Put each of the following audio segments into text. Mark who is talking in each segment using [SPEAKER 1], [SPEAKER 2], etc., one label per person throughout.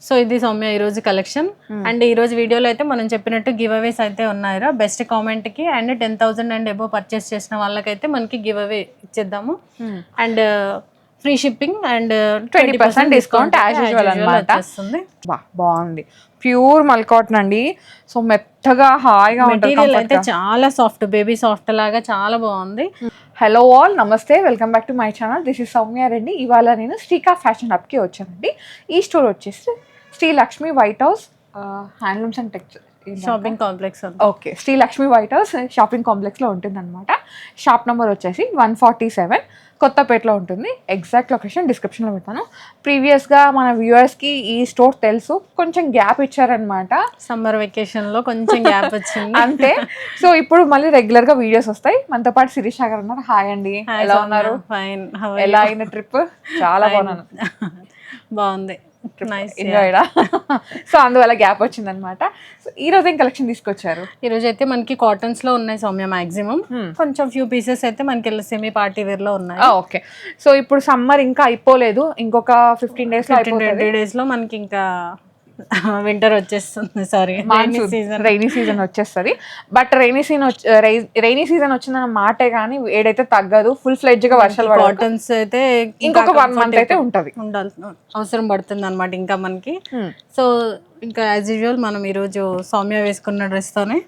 [SPEAKER 1] So ఇది సౌమ్య ఈ రోజు కలెక్షన్ అండ్ ఈ రోజు వీడియోలో అయితే మనం చెప్పినట్టు గివ్ అవేస్ అయితే ఉన్నాయరా. బెస్ట్ కామెంట్ కి అండ్ 10,000 అండ్ అబోవ్ పర్చేస్ చేసిన వాళ్ళకైతే మనకి గివ్ అవే ఇచ్చేద్దాము and free shipping and
[SPEAKER 2] 20% discount as usual అన్నమాట. బాగుంది, ప్యూర్ మల్ కాటన్ అండి. సో మెత్తగా హాయిగా ఉంటుంది,
[SPEAKER 1] మెటీరియల్ అయితే చాలా సాఫ్ట్, బేబీ సాఫ్ట్ లాగా చాలా బాగుంది.
[SPEAKER 2] Hello all, namaste, welcome back to my channel. This is Soumya Reddy. ఇవాళ నేను శ్రీకా ఫ్యాషన్ హబ్కి వచ్చానండి. ఈ స్టోర్ వచ్చేసి Sri Lakshmi White House handlooms and textiles
[SPEAKER 1] shopping complex.
[SPEAKER 2] Okay, Sri Lakshmi White House shopping కాంప్లెక్స్లో ఉంటుందన్నమాట. షాప్ నెంబర్ వచ్చేసి 147 కొత్తపేటలో ఉంటుంది. ఎగ్జాక్ట్ లొకేషన్ డిస్క్రిప్షన్లో పెడతాను. ప్రీవియస్గా మన వ్యూవర్స్కి ఈ స్టోర్ తెలుసు, కొంచెం గ్యాప్ ఇచ్చారనమాట.
[SPEAKER 1] సమ్మర్ వెకేషన్లో కొంచెం గ్యాప్ వచ్చింది
[SPEAKER 2] అంతే. సో ఇప్పుడు మళ్ళీ రెగ్యులర్గా వీడియోస్ వస్తాయి. మనతో పాటు శిరీష గారు ఉన్నారు. హాయ్ అండి, ఎలా ఉన్నారు?
[SPEAKER 1] ఫైన్.
[SPEAKER 2] ఎలా అయిన ట్రిప్? చాలా బాగున్నాను.
[SPEAKER 1] బాగుంది,
[SPEAKER 2] ఎంజాయ్డా? సో అందువల్ల గ్యాప్ వచ్చిందనమాట. సో ఈ రోజు ఏం కలెక్షన్ తీసుకొచ్చారు?
[SPEAKER 1] ఈ రోజు అయితే మనకి కాటన్స్ లో ఉన్నాయి సౌమ్య. మాక్సిమం కొంచెం ఫ్యూ పీసెస్ అయితే మనకి సెమీ పార్టీ వేర్ లో ఉన్నాయి.
[SPEAKER 2] ఓకే, సో ఇప్పుడు సమ్మర్ ఇంకా అయిపోలేదు, ఇంకొక 15 days
[SPEAKER 1] 20 days లో మనకి ఇంకా వింటర్ వచ్చేస్తుంది. సారీ,
[SPEAKER 2] రైనీ సీజన్ వచ్చేస్తుంది. బట్ రైనీ సీజన్ వచ్చిందన్న మాటే కానీ వేడైతే తగ్గదు. ఫుల్ ఫ్లెడ్జ్ గా వర్షాలు
[SPEAKER 1] కాటన్స్ అయితే
[SPEAKER 2] ఇంకొక 1 month అయితే
[SPEAKER 1] అవసరం పడుతుంది అనమాట ఇంకా మనకి. సో ఇంకా యాజ్ యూజువల్ మనం ఈరోజు సౌమ్య వేసుకున్న డ్రెస్ తోనే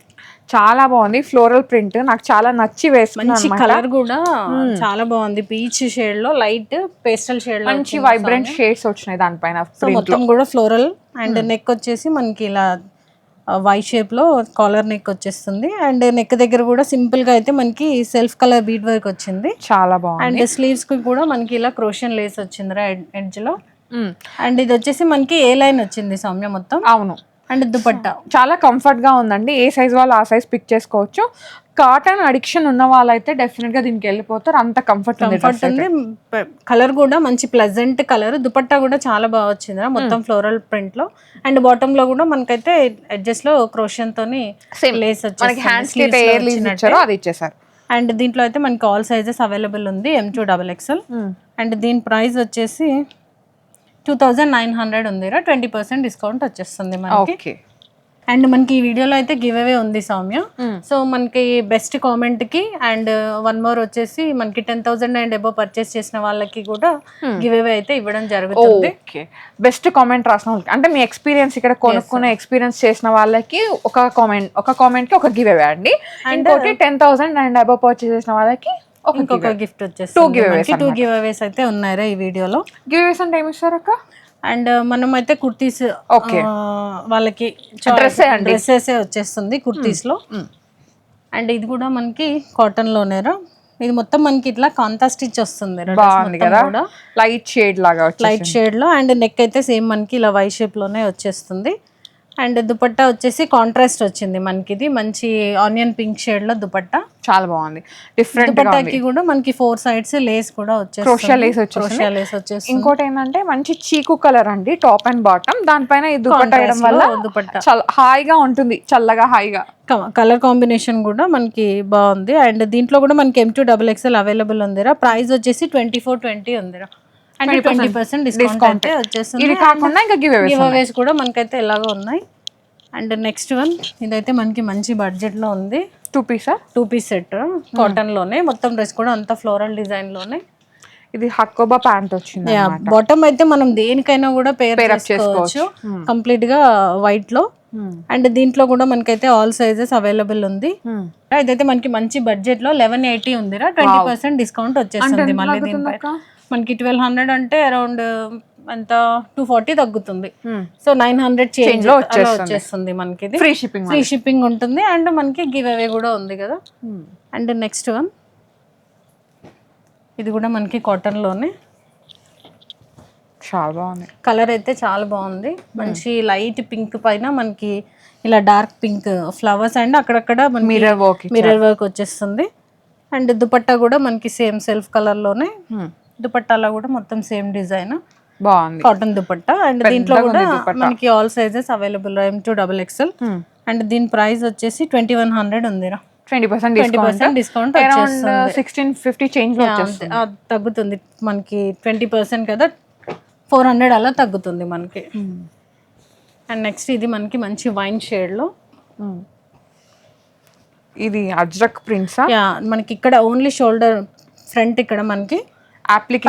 [SPEAKER 2] చాలా బాగుంది. ఫ్లోరల్ ప్రింట్ నాకు చాలా నచ్చి వేసుకున్నాను.
[SPEAKER 1] మంచి కలర్ కూడా చాలా బాగుంది. పీచ్ షేడ్ లో లైట్ పేస్టల్ షేడ్ లో
[SPEAKER 2] మంచి వైబ్రెంట్ షేడ్స్ వచ్చినాయి దానిపైన.
[SPEAKER 1] సో మొత్తం కూడా ఫ్లోరల్ అండ్ నెక్ వచ్చేసి మనకి ఇలా వై షేప్ లో కాలర్ నెక్ వచ్చేస్తుంది. అండ్ నెక్ దగ్గర కూడా సింపుల్ గా అయితే మనకి సెల్ఫ్ కలర్ బీడ్ వర్క్ వచ్చింది, చాలా బాగుంది. అండ్ స్లీవ్స్ కి కూడా మనకి ఇలా క్రోషియన్ లేస్ వచ్చింది ఎడ్జ్ లో. అండ్ ఇది వచ్చేసి మనకి ఏ లైన్ వచ్చింది సౌమ్య మొత్తం.
[SPEAKER 2] అవును.
[SPEAKER 1] అండ్ దుపట్టా
[SPEAKER 2] చాలా కంఫర్ట్ గా ఉందండి. ఏ సైజ్ వాళ్ళు ఆ సైజ్ పిక్ చేసుకోవచ్చు. కాటన్ అడిక్షన్ ఉన్న వాళ్ళైతే డెఫినెట్ గా దీనికి వెళ్ళిపోతారు, అంత కంఫర్ట్ ఉంది.
[SPEAKER 1] కలర్ కూడా మంచి ప్లెజెంట్ కలర్. దుపట్టా కూడా చాలా బాగా వచ్చింది మొత్తం ఫ్లోరల్ ప్రింట్ లో. అండ్ బాటమ్ లో కూడా మనకైతే ఎడ్జెస్ లో క్రోషియన్ తోని లేస్
[SPEAKER 2] వచ్చేసారు.
[SPEAKER 1] అండ్ దీంట్లో అయితే మనకి ఆల్ సైజెస్ అవైలబుల్ ఉంది, M2 XXL. అండ్ దీని ప్రైస్ వచ్చేసి 2,900 ఉంది. 20% డిస్కౌంట్ వచ్చేస్తుంది మనకి. అండ్ మనకి ఈ వీడియోలో అయితే గివ్ అవే ఉంది సౌమ్య. సో మనకి బెస్ట్ కామెంట్ కి అండ్ 1 more వచ్చేసి మనకి 10,000 అండ్ అబోవ్ పర్చేస్ చేసిన వాళ్ళకి కూడా గివ్ అవే అయితే ఇవ్వడం జరుగుతుంది.
[SPEAKER 2] బెస్ట్ కామెంట్ రాసిన వాళ్ళకి అంటే మీ ఎక్స్పీరియన్స్ ఇక్కడ కొనుక్కునే ఎక్స్పీరియన్స్ చేసిన వాళ్ళకి ఒక కామెంట్ కి ఒక గివ్ అవే అండి. ఇంకోటి 10,000 అండ్ అబోవ్ పర్చేస్ చేసిన వాళ్ళకి
[SPEAKER 1] ఇంకొక గిఫ్ట్ వచ్చేస్తుంది. 2 గివ్ అవేస్ అయితే ఉన్నాయరా ఈ వీడియోలో.
[SPEAKER 2] గివ్ అవేస్ అంటే ఏమి ఇస్తారు అక్క?
[SPEAKER 1] అండ్ మనం అయితే కుర్తీస్ వాళ్ళకి డ్రెస్సెస్ వచ్చేస్తుంది కుర్తీస్ లో. అండ్ ఇది కూడా మనకి కాటన్ లోనేరా. ఇది మొత్తం మనకి ఇట్లా కాంతా స్టిచ్ వస్తుంది,
[SPEAKER 2] లైట్ షేడ్ లాగా,
[SPEAKER 1] లైట్ షేడ్ లో. అండ్ నెక్ అయితే సేమ్ మనకి ఇలా వై షేప్ లోనే వచ్చేస్తుంది. అండ్ దుపట్టా వచ్చేసి కాంట్రాస్ట్ వచ్చింది మనకి. ఇది మంచి ఆనియన్ పింక్ షేడ్ లో దుపట్టా, చాలా బాగుంది. డిఫరెంట్ దుపట్టాకి కూడా మనకి 4 sides లేస్ కూడా వచ్చేస్తుంది, క్రోషియా లేస్ వచ్చేస్తుంది.
[SPEAKER 2] ఇంకోటి ఏంటంటే మంచి చీకు కలర్ అండి, టాప్ అండ్ బాటమ్. దానిపైన ఈ దుపట్టా వేయడం వల్ల దుపట్టా హాయిగా ఉంటుంది, చల్లగా హాయిగా.
[SPEAKER 1] కలర్ కాంబినేషన్ కూడా మనకి బాగుంది. అండ్ దీంట్లో కూడా మనకి M2 XXL అవైలబుల్ ఉందిరా. ప్రైస్ వచ్చేసి 2420 ఉందిరా. అంటే 20% డిస్కౌంట్ వచ్చేస్తుంది.
[SPEAKER 2] ఇది కాకుండా ఇంకా గివ్
[SPEAKER 1] అవేస్ కూడా మనకైతే ఎలాగో ఉన్నాయి. అండ్ నెక్స్ట్ వన్ ఇదైతే మనకి మంచి బడ్జెట్ లో ఉంది. 2 piece సెట్ కాటన్ లోనే. మొత్తం డ్రెస్ కూడా అంతా ఫ్లోరల్ డిజైన్ లోనే.
[SPEAKER 2] ఇది హక్కోబా ప్యాంట్ వచ్చింది.
[SPEAKER 1] బాటమ్ అయితే మనం దేనికైనా కూడా పేర్ చేసుకోవచ్చు కంప్లీట్ గా వైట్ లో. అండ్ దీంట్లో కూడా మనకైతే ఆల్ సైజెస్ అవైలబుల్ ఉంది. ఇదైతే మనకి మంచి బడ్జెట్ లో 1180 ఉందిరా. 20% డిస్కౌంట్ వచ్చేస్తుంది. మళ్ళీ దీనిపై మనకి 1200 అంటే అరౌండ్ ఎంత 240 తగ్గుతుంది. సో 900 చేంజ్ లో వచ్చేస్తుంది మనకి.
[SPEAKER 2] ఫ్రీ
[SPEAKER 1] షిప్పింగ్ ఉంటుంది. అండ్ మనకి గివ్ అవే కూడా ఉంది కదా. అండ్ నెక్స్ట్ వన్ ఇది కూడా మనకి కాటన్ లోనే.
[SPEAKER 2] చాలా బాగుంది,
[SPEAKER 1] కలర్ అయితే చాలా బాగుంది. మంచి లైట్ పింక్ పైన మనకి ఇలా డార్క్ పింక్ ఫ్లవర్స్ అండ్ అక్కడక్కడ మిర్రర్ వర్క్ వచ్చేస్తుంది. అండ్ దుపట్టా కూడా మనకి సేమ్ సెల్ఫ్ కలర్ లోనే. దుపట్టాలో కూడా మొత్తం సేమ్ డిజైన్,
[SPEAKER 2] బాగుంది,
[SPEAKER 1] కాటన్ దుపట్టా. అండ్ దీంట్లో కూడా మనకి all sizes available M2 XXL. And దీని ప్రైస్ వచ్చేసి 2100 ఉందిరా.
[SPEAKER 2] 20%
[SPEAKER 1] డిస్కౌంట్
[SPEAKER 2] అరౌండ్ 1650 చేంజ్ లో
[SPEAKER 1] తగ్గుతుంది మనకి. 20% కదా, 400 అలా తగ్గుతుంది మనకి. అండ్ నెక్స్ట్ ఇది మనకి మంచి వైన్ షేడ్ లో.
[SPEAKER 2] ఇది అజ్రక్ ప్రింట్సా?
[SPEAKER 1] యా, మనకి ఇక్కడ ఓన్లీ షోల్డర్ ఫ్రంట్ ఇక్కడ మనకి అప్లిక్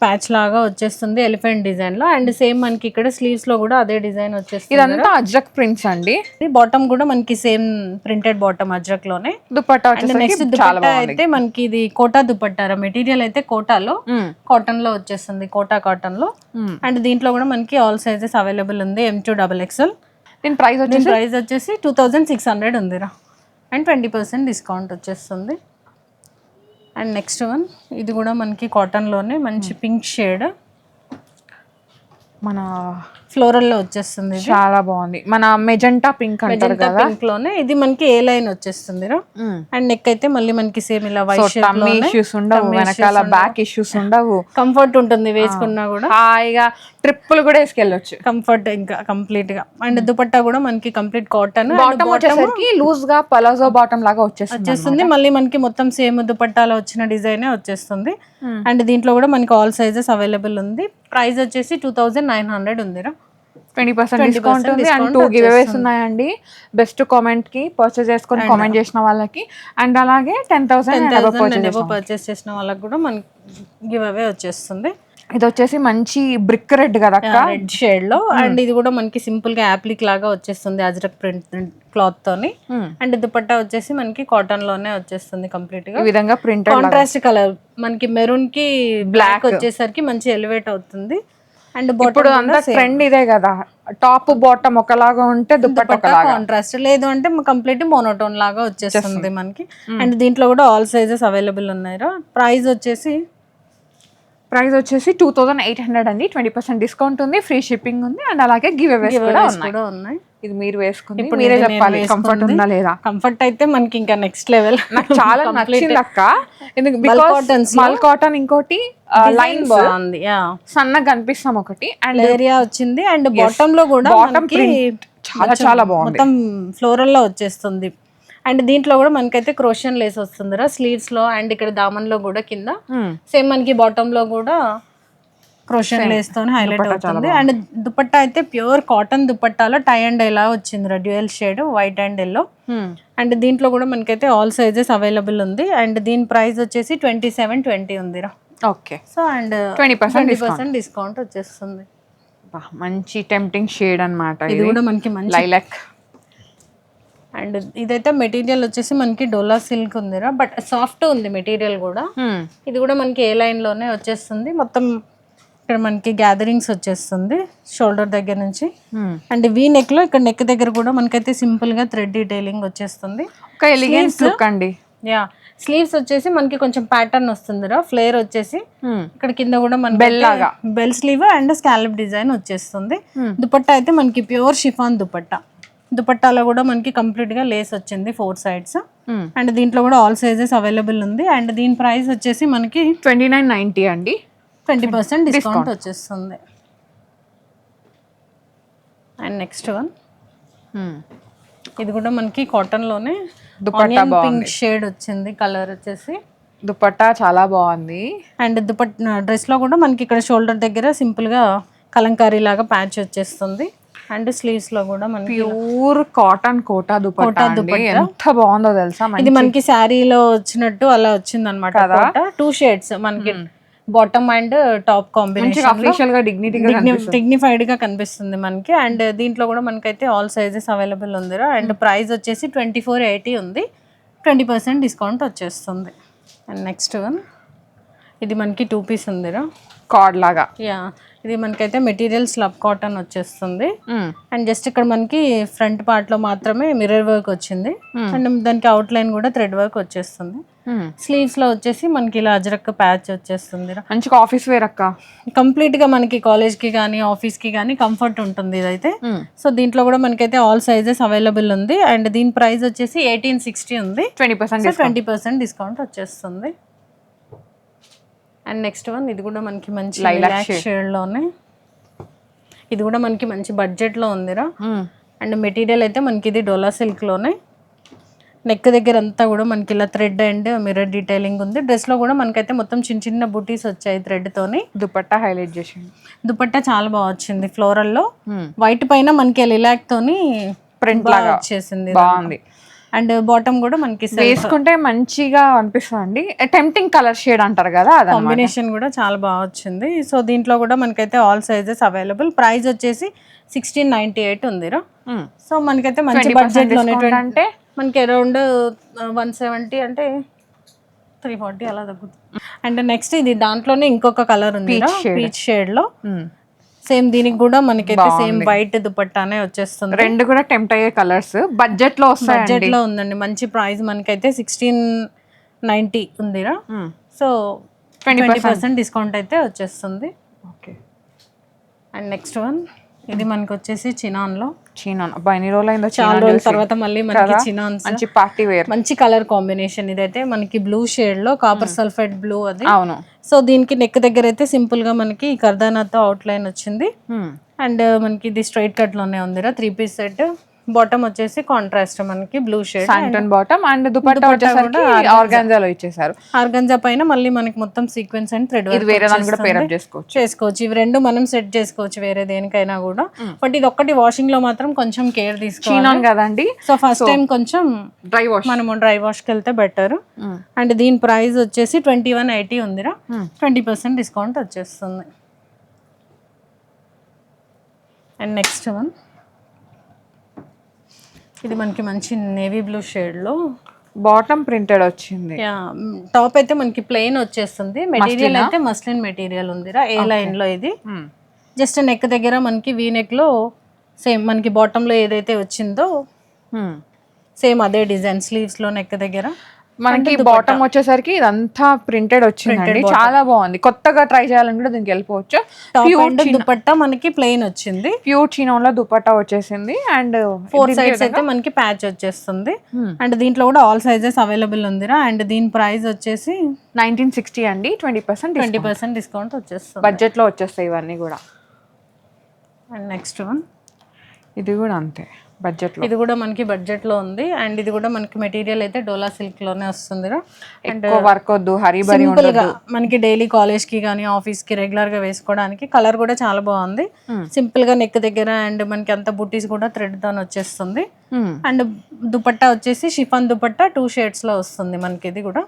[SPEAKER 1] ప్యాచ్ లాగా వచ్చేస్తుంది ఎలిఫెంట్ డిజైన్ లో. అండ్ సేమ్ మనకి ఇక్కడ స్లీవ్స్ లో కూడా అదే డిజైన్ వచ్చేస్తుంది.
[SPEAKER 2] ఇదంతా అజ్రక్ ప్రింట్స్ అండి.
[SPEAKER 1] బాటమ్ కూడా మనకి సేమ్ ప్రింటెడ్ బాటమ్ అజ్రక్ లోనే.
[SPEAKER 2] దుపట్టా
[SPEAKER 1] నెక్స్ట్ దుపట్టా అయితే మనకి ఇది కోటా దుపట్టారా, మెటీరియల్ అయితే కోటాలో కాటన్ లో వచ్చేస్తుంది, కోటా కాటన్ లో. అండ్ దీంట్లో కూడా మనకి ఆల్ సైజెస్ అవైలబుల్ ఉంది, M2XXL.
[SPEAKER 2] దీని ప్రైస్
[SPEAKER 1] వచ్చేసి 2600 ఉందిరా. అండ్ 20% డిస్కౌంట్ వచ్చేస్తుంది. అండ్ నెక్స్ట్ వన్ ఇది కూడా మనకి కాటన్లోనే మంచి పింక్ షేడ్,
[SPEAKER 2] మన
[SPEAKER 1] ఫ్లోరల్ లో వచ్చేస్తుంది.
[SPEAKER 2] చాలా బాగుంది. మన మెజెంటా పింక్ అంటారు కదా,
[SPEAKER 1] పింక్ లోనే ఇది మనకి ఏ లైన్ వచ్చేస్తుంది. అండ్ నెక్ అయితే మళ్ళీ మనకి సేమ్ ఇలా వైట్ షేప్ లో
[SPEAKER 2] ఇష్యూస్ ఉండవు, వెనకాల బ్యాక్ ఇష్యూస్ ఉండవు,
[SPEAKER 1] కంఫర్ట్ ఉంటుంది వేసుకున్నా కూడా.
[SPEAKER 2] హాయిగా ట్రిప్పులు కూడా వేసుకెళ్ళొచ్చు,
[SPEAKER 1] కంఫర్ట్ ఇంకా కంప్లీట్ గా. అండ్ దుపట్టా కూడా మనకి కంప్లీట్ కాటన్,
[SPEAKER 2] బాటమ్ వచ్చేసరికి లూజ్ గా పలాజో బాటమ్ లాగా వచ్చేస్తుంది.
[SPEAKER 1] మళ్ళీ మనకి మొత్తం సేమ్ దుపట్టాలో వచ్చిన డిజైనే వచ్చేస్తుంది. అండ్ దీంట్లో కూడా మనకి ఆల్ సైజెస్ అవైలబుల్ ఉంది. ప్రైస్ వచ్చేసి 2900 ఉందిరా.
[SPEAKER 2] 20% డిస్కౌంట్ ఉంది. అండ్ 2 గివ్ అవేస్ ఉన్నాయండి. బెస్ట్ కామెంట్ కి పర్చేస్ చేసుకొని కామెంట్ చేసిన వాళ్ళకి, అండ్ అలాగే 10,000
[SPEAKER 1] పర్చేస్ చేసిన వాళ్ళకి కూడా మనకి గివ్ అవే వచ్చేస్తుంది.
[SPEAKER 2] ఇది వచ్చేసి మంచి బ్రిక్ రెడ్ కదా,
[SPEAKER 1] రెడ్ షేడ్ లో. అండ్ ఇది కూడా మనకి సింపుల్ గా యాప్లిక్ లాగా వచ్చేస్తుంది అజ్రక్ ప్రింట్ క్లాత్ తోని. అండ్ దుపట్టా వచ్చేసి మనకి కాటన్ లోనే వచ్చేస్తుంది కంప్లీట్ గా.
[SPEAKER 2] ఈ విధంగా ప్రింట్
[SPEAKER 1] కాంట్రాస్ట్ కలర్ మనకి మెరూన్ కి బ్లాక్ వచ్చేసరికి మంచి ఎలివేట్ అవుతుంది. అండ్
[SPEAKER 2] ఇప్పుడు అంతా ట్రెండ్ ఇదే కదా, టాప్ బాటమ్ ఒకలాగా ఉంటే దుపట్టా
[SPEAKER 1] కాంట్రాస్ట్, లేదు అంటే కంప్లీట్ మోనోటోన్ లాగా వచ్చేస్తుంది మనకి. అండ్ దీంట్లో కూడా ఆల్ సైజెస్ అవైలబుల్ ఉన్నాయి. ప్రైస్ వచ్చేసి
[SPEAKER 2] 2800 అండి. 20% డిస్కౌంట్ ఉంది, ఫ్రీ షిప్పింగ్ ఉంది, అండ్ అలాగే గివ్ అవేస్ కూడా ఉన్నాయి. ఇది మీరు వేసుకుంది మీరే చెప్పాలి కంఫర్ట్ ఉందా లేదా.
[SPEAKER 1] కంఫర్ట్ అయితే మనకి ఇంకా నెక్స్ట్ లెవెల్.
[SPEAKER 2] నాకు చాలా నచ్చింది అక్క, మల్ కాటన్, ఇంకోటి లైన్
[SPEAKER 1] బాగుంది,
[SPEAKER 2] సన్నగా కనిపిస్తాం ఒకటి, అండ్
[SPEAKER 1] ఏరియా వచ్చింది. అండ్ బాటమ్ లో కూడా
[SPEAKER 2] చాలా చాలా బాగుంది,
[SPEAKER 1] మొత్తం ఫ్లోరల్ లో వచ్చేస్తుంది. అండ్ దీంట్లో కూడా మనకైతే క్రోషియన్ లేస్ వస్తుందిరా స్లీవ్స్ లో. అండ్ ఇక్కడ దామన్ లో కూడా కింద సేమ్ మనకి బాటమ్ లో కూడా క్రోషియన్ లేస్ తోనే హైలైట్ అవుతుంది. అండ్ దుపట్టా అయితే ప్యూర్ కాటన్ దుపట్టాలో టై అండ్ ఎలా వచ్చింది, dual shade white and yellow. And దీంట్లో కూడా మనకైతే ఆల్ సైజెస్ అవైలబుల్ ఉంది. అండ్ దీని ప్రైస్ వచ్చేసి 2720 ఉందిరా.
[SPEAKER 2] ఓకే,
[SPEAKER 1] సో అండ్
[SPEAKER 2] 20%
[SPEAKER 1] డిస్కౌంట్ వచ్చేస్తుంది.
[SPEAKER 2] మంచి టెంప్టింగ్ షేడ్ అన్నమాట.
[SPEAKER 1] ఇది కూడా మనకి మంచి
[SPEAKER 2] లైలాక్.
[SPEAKER 1] అండ్ ఇదైతే మెటీరియల్ వచ్చేసి మనకి డోలా సిల్క్ ఉందిరా, బట్ సాఫ్ట్ ఉంది మెటీరియల్ కూడా. ఇది కూడా మనకి ఏ లైన్ లోనే వచ్చేస్తుంది. మొత్తం ఇక్కడ మనకి గ్యాదరింగ్స్ వచ్చేస్తుంది షోల్డర్ దగ్గర నుంచి. అండ్ వీ నెక్ లో ఇక్కడ నెక్ దగ్గర కూడా మనకైతే సింపుల్ గా థ్రెడ్ డీటెయిలింగ్ వచ్చేస్తుంది.
[SPEAKER 2] ఒక ఎలిగెన్స్ లుక్ అండి.
[SPEAKER 1] యా, స్లీవ్స్ వచ్చేసి మనకి కొంచెం ప్యాటర్న్ వస్తుందిరా, ఫ్లేర్ వచ్చేసి ఇక్కడ కింద కూడా మన bell slew and scallop design వచ్చేస్తుంది. దుపట్టా అయితే మనకి ప్యూర్ షిఫాన్ దుపట్టా. దుపట్టాలో కూడా మనకి కంప్లీట్ గా లేస్ వచ్చింది 4 sides. అండ్ దీంట్లో కూడా ఆల్ సైజెస్ అవైలబుల్ ఉంది. అండ్ దీని ప్రైస్ వచ్చేసి మనకి
[SPEAKER 2] 2990 అండి.
[SPEAKER 1] 20% డిస్కౌంట్ వచ్చేస్తుంది. అండ్ నెక్స్ట్ వన్ ఇది కూడా మనకి కాటన్ లోనే
[SPEAKER 2] దుపట్టా
[SPEAKER 1] పింక్ షేడ్ వచ్చింది కలర్ వచ్చేసి.
[SPEAKER 2] దుపట్టా చాలా బాగుంది.
[SPEAKER 1] అండ్ డ్రెస్ లో కూడా మనకి ఇక్కడ షోల్డర్ దగ్గర సింపుల్ గా కలంకారీ లాగా ప్యాచ్ వచ్చేస్తుంది. అండ్ స్లీవ్స్ లో కూడా మనకి
[SPEAKER 2] ప్యూర్ కాటన్ కోటా దుపట్టా ఎంత బాగుందో తెలుసా.
[SPEAKER 1] ఇది మనకి శారీలో వచ్చినట్టు అలా వచ్చింది అనమాట. 2 షేడ్స్ మనకి bottom and top combination dignified గా కనిపిస్తుంది మనకి. అండ్ దీంట్లో కూడా మనకైతే ఆల్ సైజెస్ అవైలబుల్ ఉందిరా. అండ్ ప్రైస్ వచ్చేసి 2480 ఉంది. 20% డిస్కౌంట్ వచ్చేస్తుంది. అండ్ నెక్స్ట్ వన్ ఇది మనకి 2 పీస్ ఉందిరా,
[SPEAKER 2] కార్డ్ లాగా.
[SPEAKER 1] యా, ఇది మనకైతే మెటీరియల్ స్లబ్ కాటన్ వచ్చేస్తుంది. అండ్ జస్ట్ ఇక్కడ మనకి ఫ్రంట్ పార్ట్ లో మాత్రమే మిర్రర్ వర్క్ వచ్చింది. అండ్ దానికి అవుట్ లైన్ కూడా థ్రెడ్ వర్క్ వచ్చేస్తుంది. స్లీవ్స్ లో వచ్చేసి మనకి ఇలా అజరక్ ప్యాచ్ వచ్చేస్తుంది.
[SPEAKER 2] మంచి ఆఫీస్ వేర్ అక్క,
[SPEAKER 1] కంప్లీట్ గా మనకి కాలేజ్ కి కానీ ఆఫీస్ కి కానీ కంఫర్ట్ ఉంటుంది ఇదైతే. సో దీంట్లో కూడా మనకైతే ఆల్ సైజెస్ అవైలబుల్ ఉంది. అండ్ దీని ప్రైస్ వచ్చేసి 1860 ఉంది. 20% డిస్కౌంట్ వచ్చేస్తుంది. అండ్ నెక్స్ట్ వన్ ఇది కూడా మనకి మంచి లైలాక్ షేడ్ లోనే. ఇది కూడా మనకి మంచి బడ్జెట్ లో ఉందిరా. అండ్ మెటీరియల్ అయితే మనకి ఇది డోలా సిల్క్ లోనే. నెక్ దగ్గర అంతా కూడా మనకి ఇలా థ్రెడ్ అండ్ మిర్రర్ డీటెయిలింగ్ ఉంది. డ్రెస్ లో కూడా మనకైతే మొత్తం చిన్న చిన్న బూటీస్ వచ్చాయి థ్రెడ్ తోని.
[SPEAKER 2] దుపట్టా హైలైట్ చేసింది.
[SPEAKER 1] దుపట్టా చాలా బాగా వచ్చింది ఫ్లోరల్ లో, వైట్ పైన మనకి లిలాక్ తోని
[SPEAKER 2] ప్రింట్ లాగా
[SPEAKER 1] వచ్చేసింది,
[SPEAKER 2] బాగుంది.
[SPEAKER 1] అండ్ బాటమ్ కూడా మనకి
[SPEAKER 2] వేసుకుంటే మంచిగా అనిపిస్తుంది. టెంప్టింగ్ కలర్ షేడ్ అంటారు కదా, అది
[SPEAKER 1] కాంబినేషన్ కూడా చాలా బాగా వచ్చింది. సో దీంట్లో కూడా మనకైతే ఆల్ సైజెస్ అవైలబుల్. ప్రైస్ వచ్చేసి 1698 ఉందిరా. సో మనకైతే మంచి బడ్జెట్ లోనే అంటే మనకి అరౌండ్ 170 అంటే 340 అలా తగ్గుతుంది. అండ్ నెక్స్ట్ ఇది దాంట్లోనే ఇంకొక కలర్ ఉంది, పీచ్ షేడ్ లో. సేమ్ దీనికి కూడా మనకైతే సేమ్ వైట్ దుపట్టానే వచ్చేస్తుంది.
[SPEAKER 2] రెండు కూడా టెంప్ట్ అయ్యే కలర్స్, బడ్జెట్ లో వస్తాయి.
[SPEAKER 1] బడ్జెట్ లో ఉందండి, మంచి ప్రైస్ మనకైతే 1690 ఉందిరా. సో 20% డిస్కౌంట్ అయితే వచ్చేస్తుంది.
[SPEAKER 2] ఓకే.
[SPEAKER 1] అండ్ నెక్స్ట్ వన్ ఇది మనకి వచ్చేసి చినాన్ లో.
[SPEAKER 2] చినాన్ ఎన్ని రోజులు అయిందో,
[SPEAKER 1] చాలా రోజుల తర్వాత మళ్ళీ మనకి చినాన్స్,
[SPEAKER 2] మంచి పార్టీ వేర్,
[SPEAKER 1] మంచి కలర్ కాంబినేషన్. ఇదైతే మనకి బ్లూ షేడ్ లో కాపర్ సల్ఫైడ్ బ్లూ అది.
[SPEAKER 2] అవును.
[SPEAKER 1] సో దీనికి నెక్ దగ్గర అయితే సింపుల్ గా మనకి కర్దానాతో అవుట్ లైన్ వచ్చింది. అండ్ మనకి ఇది స్ట్రైట్ కట్ లోనే ఉందిరా, 3 పీస్ సెట్. బాటమ్ వచ్చేసి కాంట్రాస్ట్ మనకి blue shade
[SPEAKER 2] శాంటన్ bottom, and dupatta వచ్చేసరికి ఆర్గాంజాలో ఇచ్చేసారు.
[SPEAKER 1] ఆర్గాంజా పైన మళ్ళీ మనకి మొత్తం సీక్వెన్స్ అండ్ థ్రెడ్
[SPEAKER 2] ఇది వేరే దాన్ని కూడా పేరప్
[SPEAKER 1] చేసుకోవచ్చు. ఇవి రెండు మనం సెట్ చేసుకోవచ్చు వేరే దేనికైనా కూడా. బట్ ఇది ఒక్కటి వాషింగ్ లో మాత్రం కొంచెం కేర్ తీసుకోవాలి
[SPEAKER 2] కదండి.
[SPEAKER 1] సో ఫస్ట్ టైం కొంచెం
[SPEAKER 2] డ్రై వాష్,
[SPEAKER 1] మనము డ్రై వాష్ కి వెళ్తే బెటర్. అండ్ దీని ప్రైస్ వచ్చేసి 2180 ఉందిరా. 20% డిస్కౌంట్ వచ్చేస్తుంది. అండ్ నెక్స్ట్ వన్ ఇది మనకి మంచి నేవీ బ్లూ షేడ్ లో
[SPEAKER 2] బాటమ్ ప్రింటెడ్ వచ్చింది.
[SPEAKER 1] టాప్ అయితే మనకి ప్లెయిన్ వచ్చేస్తుంది. మెటీరియల్ అయితే మస్లిన్ మెటీరియల్ ఉందిరా, ఏ లైన్ లో. ఇది జస్ట్ నెక్ దగ్గర మనకి వీ నెక్ లో సేమ్ మనకి బాటమ్ లో ఏదైతే వచ్చిందో సేమ్ అదే డిజైన్. స్లీవ్స్ లో నెక్ దగ్గర
[SPEAKER 2] మనకి బాటమ్ వచ్చేసరికి ఇదంతా ప్రింటెడ్ వచ్చిందండి, చాలా బాగుంది. కొత్తగా ట్రై చేయాలని కూడా దీనికి వెళ్ళిపోవచ్చు.
[SPEAKER 1] దుపట్టా మనకి ప్లెయిన్ వచ్చింది,
[SPEAKER 2] ప్యూర్ చినాన్ లో దుపట్టా వచ్చేసింది. అండ్
[SPEAKER 1] 4 సైడ్స్ అయితే మనకి ప్యాచ్ వచ్చేస్తుంది. అండ్ దీంట్లో కూడా ఆల్ సైజెస్ అవైలబుల్ ఉందిరా. అండ్ దీని ప్రైస్ వచ్చేసి
[SPEAKER 2] 1960 అండి. 20%
[SPEAKER 1] డిస్కౌంట్ వచ్చేస్తుంది.
[SPEAKER 2] బడ్జెట్ లో వచ్చేస్తాయి ఇవన్నీ కూడా.
[SPEAKER 1] అండ్ నెక్స్ట్ వన్
[SPEAKER 2] ఇది కూడా అంతే బడ్జెట్ లో,
[SPEAKER 1] ఇది కూడా మనకి బడ్జెట్ లో ఉంది. అండ్ ఇది కూడా మనకి మెటీరియల్ అయితే డోలా సిల్క్ లోనే వస్తుంది.
[SPEAKER 2] అండ్ వర్క్ వద్దు, హరీబరీ
[SPEAKER 1] ఉండదు, మనకి డైలీ కాలేజ్ కి కానీ ఆఫీస్ కి రెగ్యులర్ గా వేసుకోవడానికి. కలర్ కూడా చాలా బాగుంది. సింపుల్ గా నెక్ దగ్గర అండ్ మనకి అంత బుట్టీస్ కూడా థ్రెడ్ తో వచ్చేస్తుంది. అండ్ దుపట్టా వచ్చేసి షిఫాన్ దుపట్టా 2 షేడ్స్ లో వస్తుంది మనకి ఇది కూడా.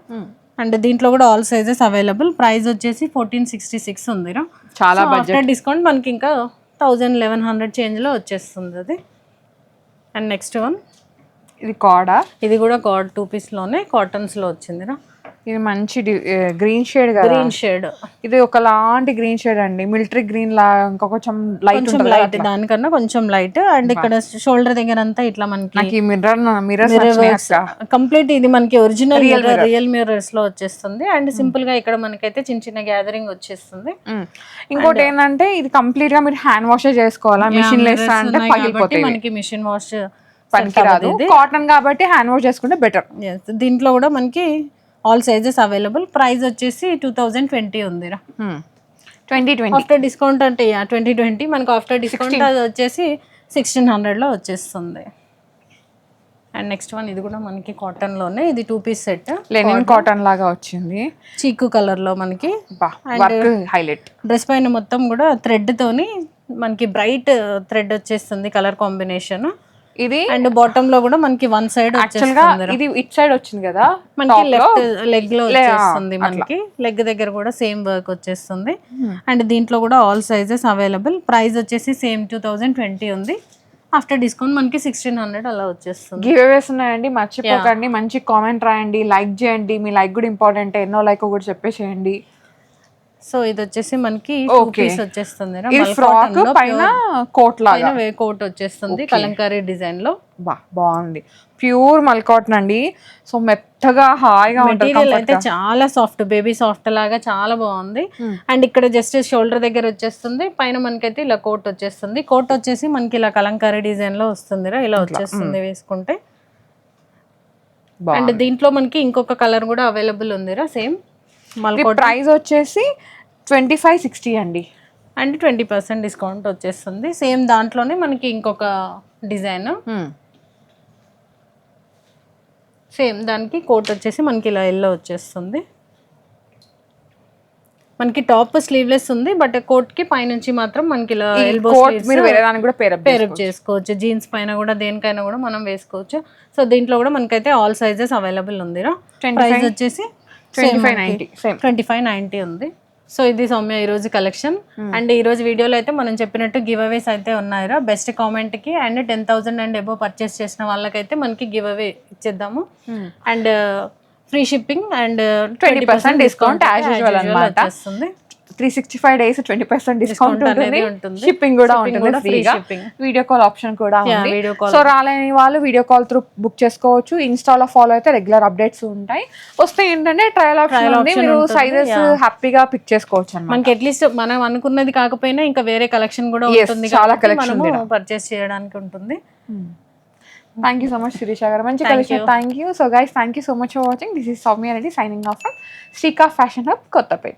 [SPEAKER 1] అండ్ దీంట్లో కూడా ఆల్ సైజెస్ అవైలబుల్. ప్రైస్ వచ్చేసి 1466 ఉందిరా.
[SPEAKER 2] చాలా బడ్జెట్.
[SPEAKER 1] డిస్కౌంట్ మనకి ఇంకా 1100 చేంజ్ లో వచ్చేస్తుంది అది. అండ్ నెక్స్ట్ వన్
[SPEAKER 2] ఇది కాడా,
[SPEAKER 1] ఇది కూడా కార్డ్ 2 పీస్ లోనే కాటన్స్ లో వచ్చిందిరా.
[SPEAKER 2] ఇది మంచి గ్రీన్ షేడ్,
[SPEAKER 1] గ్రీన్ షేడ్.
[SPEAKER 2] ఇది ఒకలాంటి గ్రీన్ షేడ్ అండి, మిలిటరీ గ్రీన్ లా, ఇంకా కొంచెం లైట్,
[SPEAKER 1] దానికన్నా కొంచెం లైట్. అండ్ ఇక్కడ షోల్డర్ దగ్గర అంతా ఇట్లా మనకి
[SPEAKER 2] మిర్రర్
[SPEAKER 1] కంప్లీట్ ఇది మనకి ఒరిజినల్ రియల్ మిర్రర్స్ లో వచ్చేస్తుంది. అండ్ సింపుల్ గా ఇక్కడ మనకైతే చిన్న చిన్న గ్యాదరింగ్ వచ్చేస్తుంది.
[SPEAKER 2] ఇంకోటి ఏంటంటే ఇది కంప్లీట్ గా మీరు హ్యాండ్ వాష్ చేసుకోవాలా, మిషన్ లేస్తా అంటే పగిలిపోతాయి.
[SPEAKER 1] మనకి మిషన్ వాష్
[SPEAKER 2] పనికిరాదు, కాటన్ కాబట్టి హ్యాండ్ వాష్ చేసుకుంటే బెటర్.
[SPEAKER 1] దీంట్లో కూడా మనకి ఆల్ సైజెస్ అవైలబుల్. ప్రైస్ వచ్చేసి 2020 ఉందిరా.
[SPEAKER 2] 2020
[SPEAKER 1] ఆఫ్టర్ డిస్కౌంట్ అంటే 2020 మనకు ఆఫ్టర్ డిస్కౌంట్ అది వచ్చేసి 1600 లో వచ్చేస్తుంది. అండ్ నెక్స్ట్ వన్ ఇది కూడా మనకి కాటన్ లోనే, ఇది 2 పీస్ సెట్,
[SPEAKER 2] లెనిన్ కాటన్ లాగా వచ్చింది,
[SPEAKER 1] చీకు కలర్ లో మనకి.
[SPEAKER 2] హైలైట్
[SPEAKER 1] డ్రెస్ పైన మొత్తం కూడా థ్రెడ్ తోని మనకి బ్రైట్ థ్రెడ్ వచ్చేస్తుంది కలర్ కాంబినేషన్
[SPEAKER 2] ఇది.
[SPEAKER 1] అండ్ బాటమ్ లో కూడా మనకి 1 సైడ్ వచ్చేస్తుంది.
[SPEAKER 2] ఇది ఇట్ సైడ్ వచ్చింది కదా
[SPEAKER 1] మనకి లెఫ్ట్ లెగ్ లో వచ్చేస్తుంది. మనకి లెగ్ దగ్గర కూడా సేమ్ వర్క్ వచ్చేస్తుంది. అండ్ దీంట్లో కూడా ఆల్ సైజెస్ అవైలబుల్. ప్రైస్ వచ్చేసి సేమ్ 2020 ఉంది. ఆఫ్టర్ డిస్కౌంట్ మనకి 1600 అలా వచ్చేస్తుంది.
[SPEAKER 2] గివ్ అవేస్ ఉన్నాయండి, మర్చిపోకండి. మంచి కామెంట్ రాయండి, లైక్ చేయండి. మీ లైక్ కూడా ఇంపార్టెంట్, ఎన్నో లైక్ కూడా చెప్పేసేయండి.
[SPEAKER 1] సో ఇది వచ్చేసి మనకి 2 పీస్ వచ్చేస్తుంది.
[SPEAKER 2] ఫ్రాక్ పైన కోట్ లాగా
[SPEAKER 1] కోట్ వచ్చేస్తుంది కలంకారీ డిజైన్ లో.
[SPEAKER 2] బాగుంది, ప్యూర్ మల్ కాటన్ అండి. సో మెత్తగా హాయిగా ఉంటుంది.
[SPEAKER 1] మెటీరియల్ అయితే చాలా సాఫ్ట్, బేబీ సాఫ్ట్ లాగా చాలా బాగుంది. అండ్ ఇక్కడ జస్ట్ షోల్డర్ దగ్గర వచ్చేస్తుంది, పైన మనకైతే ఇలా కోట్ వచ్చేస్తుంది. కోట్ వచ్చేసి మనకి ఇలా కలంకారీ డిజైన్ లో వస్తుంది, ఇలా వచ్చేస్తుంది వేసుకుంటే. అండ్ దీంట్లో మనకి ఇంకొక కలర్ కూడా అవైలబుల్ ఉందిరా సేమ్.
[SPEAKER 2] ప్రైస్ వచ్చేసి 2560 అండి.
[SPEAKER 1] అండ్ 20% డిస్కౌంట్ వచ్చేస్తుంది. సేమ్ దాంట్లోనే మనకి ఇంకొక డిజైన్. సేమ్ దానికి కోట్ వచ్చేసి మనకి ఇలా ఎల్లో వచ్చేస్తుంది. మనకి టాప్ స్లీవ్లెస్ ఉంది, బట్ కోట్ కి పైనుంచి మాత్రం మనకి ఇలా ఎల్బో
[SPEAKER 2] మీరు వేరే దానికి కూడా
[SPEAKER 1] పేరప్ చేసుకోవచ్చు. జీన్స్ పైన కూడా దేనికైనా కూడా మనం వేసుకోవచ్చు. సో దీంట్లో కూడా మనకైతే ఆల్ సైజెస్ అవైలబుల్ ఉందిరా. ప్రైస్ వచ్చేసి 2590 ఉంది. సో ఇది సౌమ్య ఈ రోజు కలెక్షన్. అండ్ ఈ రోజు వీడియోలో అయితే మనం చెప్పినట్టు గివ్ అవేస్ అయితే ఉన్నాయిరా. బెస్ట్ కామెంట్ కి అండ్ 10,000 అండ్ అబోవ్ పర్చేస్ చేసిన వాళ్ళకైతే మనకి గివ్ అవే ఇచ్చేద్దాము. And free shipping and
[SPEAKER 2] 20% discount as usual అన్నమాట. 365 days 20% డిస్కౌంట్ ఉంటుంది. షిప్పింగ్ కూడా ఉంటుంది ఫ్రీగా. వీడియో కాల్ ఆప్షన్ కూడా ఉంది. సో రాలేని వాళ్ళు వీడియో కాల్ త్రూ బుక్ చేసుకోవచ్చు. ఇన్స్టాలో ఫాలో అయితే రెగ్యులర్ అప్డేట్స్ ఉంటాయి. వస్తే ఏంటంటే ట్రయల్ ఆప్షన్ ఉంది, మీరు సైజెస్ హ్యాపీగా పిక్ చేసుకోవచ్చు అన్నమాట.
[SPEAKER 1] మనకి అట్లీస్ట్ మనం అనుకున్నది కాకపోయినా ఇంకా వేరే కలెక్షన్ కూడా ఉంటుంది,
[SPEAKER 2] చాలా కలెక్షన్
[SPEAKER 1] పర్చేస్ చేయడానికి ఉంటుంది.
[SPEAKER 2] Thank you so much, Shirisha garu. Manchi collection. Thank you. So guys, thank you so much for watching. This is Soumya Reddy signing off from Shrika Fashion Hub, Kottapet.